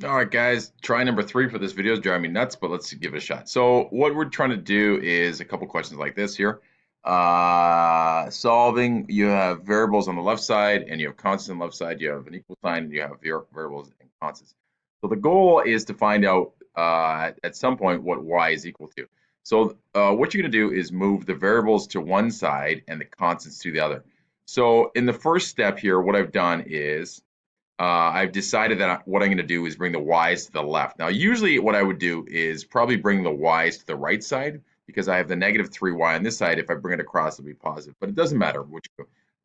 All right, guys, try number 3 for this video is driving me nuts, but let's give it a shot. So what we're trying to do is a couple questions like this here. Solving, you have variables on the left side and you have constants on the left side. You have an equal sign and you have variables and constants. So the goal is to find out at some point what y is equal to. So what you're going to do is move the variables to one side and the constants to the other. So in the first step here, what I've done is I've decided that what I'm going to do is bring the y's to the left. Now, usually what I would do is probably bring the y's to the right side because I have the negative 3y on this side. If I bring it across, it'll be positive, but it doesn't matter which.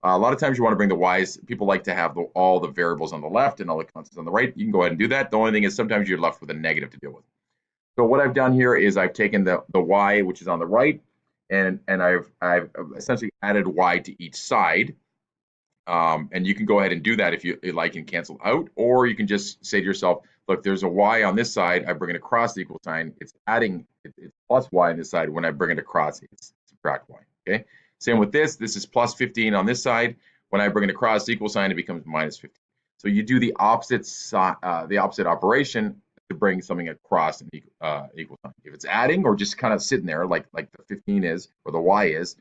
A lot of times you want to bring the y's. People like to have all the variables on the left and all the constants on the right. You can go ahead and do that. The only thing is sometimes you're left with a negative to deal with. So what I've done here is I've taken the y, which is on the right, and I've essentially added y to each side. And you can go ahead and do that if you like and cancel out, or you can just say to yourself, look, there's a y on this side. I bring it across the equal sign. It's adding, it's plus y on this side. When I bring it across, it's subtract y. Okay. Same with this. This is plus 15 on this side. When I bring it across the equal sign, it becomes minus 15. So you do the opposite operation to bring something across an equal sign. If it's adding or just kind of sitting there, like the 15 is or the y is,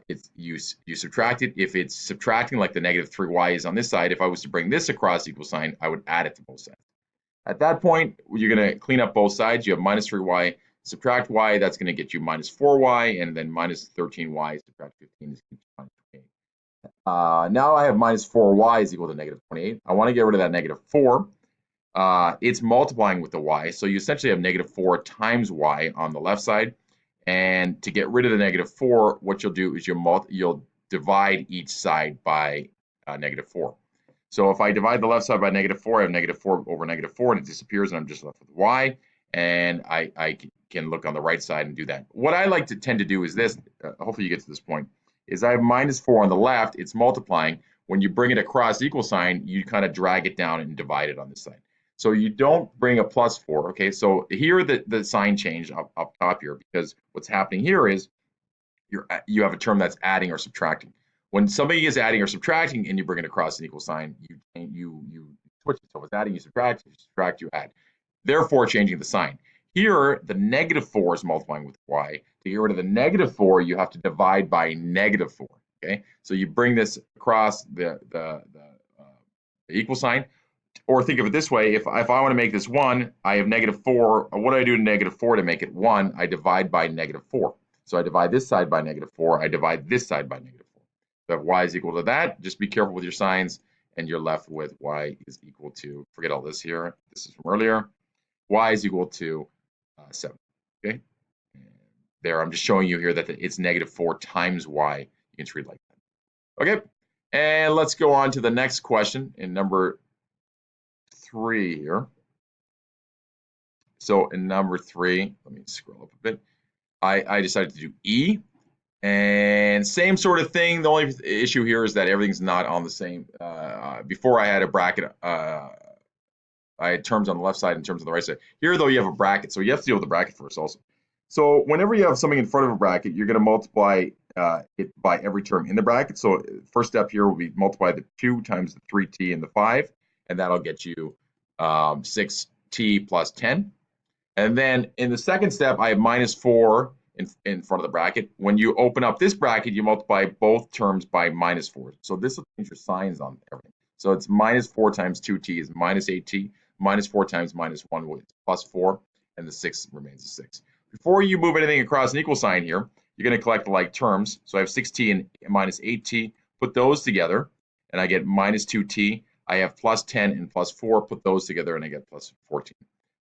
it's you subtract it. If it's subtracting like the negative 3y is on this side, if I was to bring this across equal sign, I would add it to both sides. At that point, you're going to clean up both sides. You have minus 3y, subtract y, that's going to get you minus 4y, and then minus 13y, subtract 15 is minus 28. Now I have minus 4y is equal to negative 28. I want to get rid of that negative 4. It's multiplying with the y, so you essentially have negative 4 times y on the left side. And to get rid of the negative 4, what you'll do is you'll divide each side by negative 4. So if I divide the left side by negative 4, I have negative 4 over negative 4, and it disappears, and I'm just left with y. And I can look on the right side and do that. What I like to tend to do is this, hopefully you get to this point, is I have minus 4 on the left, it's multiplying. When you bring it across equal sign, you kind of drag it down and divide it on this side. So you don't bring a plus 4, okay? So here the sign changed up top here because what's happening here is you have a term that's adding or subtracting. When somebody is adding or subtracting and you bring it across an equal sign, you switch it. So it's adding, you subtract, you add. Therefore, changing the sign. Here, the negative 4 is multiplying with y. To get rid of the negative 4, you have to divide by negative 4, okay? So you bring this across the equal sign. Or think of it this way, if I want to make this 1, I have negative 4. What do I do to negative 4 to make it 1? I divide by negative 4. So I divide this side by negative 4. I divide this side by negative 4. So if y is equal to that, just be careful with your signs, and you're left with y is equal to, forget all this here. This is from earlier. Y is equal to 7. Okay? And there, I'm just showing you here that it's negative 4 times y. You can treat it like that. Okay? And let's go on to the next question in number 3 here. So in number 3, let me scroll up a bit. I decided to do E, and same sort of thing. The only issue here is that everything's not on the same. Before I had a bracket, I had terms on the left side and terms on the right side. Here, though, you have a bracket, so you have to deal with the bracket first also. So whenever you have something in front of a bracket, you're going to multiply it by every term in the bracket. So first step here will be multiply the 2 times the 3t and the 5, and that'll get you 6t plus 10. And then in the second step, I have minus 4 in front of the bracket. When you open up this bracket, you multiply both terms by minus 4. So this will change your signs on everything. So it's minus 4 times 2t is minus 8t. Minus 4 times minus 1 is plus 4. And the 6 remains a 6. Before you move anything across an equal sign here, you're going to collect the like terms. So I have 6t and minus 8t. Put those together, and I get minus 2t. I have plus 10 and plus 4. Put those together, and I get plus 14.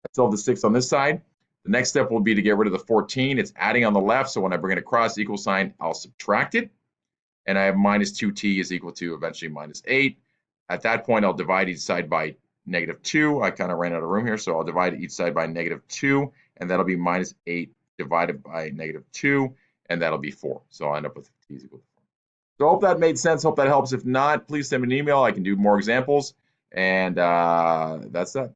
I still have the 6 on this side. The next step will be to get rid of the 14. It's adding on the left, so when I bring it across the equal sign, I'll subtract it. And I have minus 2t is equal to eventually minus 8. At that point, I'll divide each side by negative 2. I kind of ran out of room here, so I'll divide each side by negative 2, and that'll be minus 8 divided by negative 2, and that'll be 4. So I'll end up with t is equal to 4. So I hope that made sense. Hope that helps. If not, please send me an email. I can do more examples. And that's that.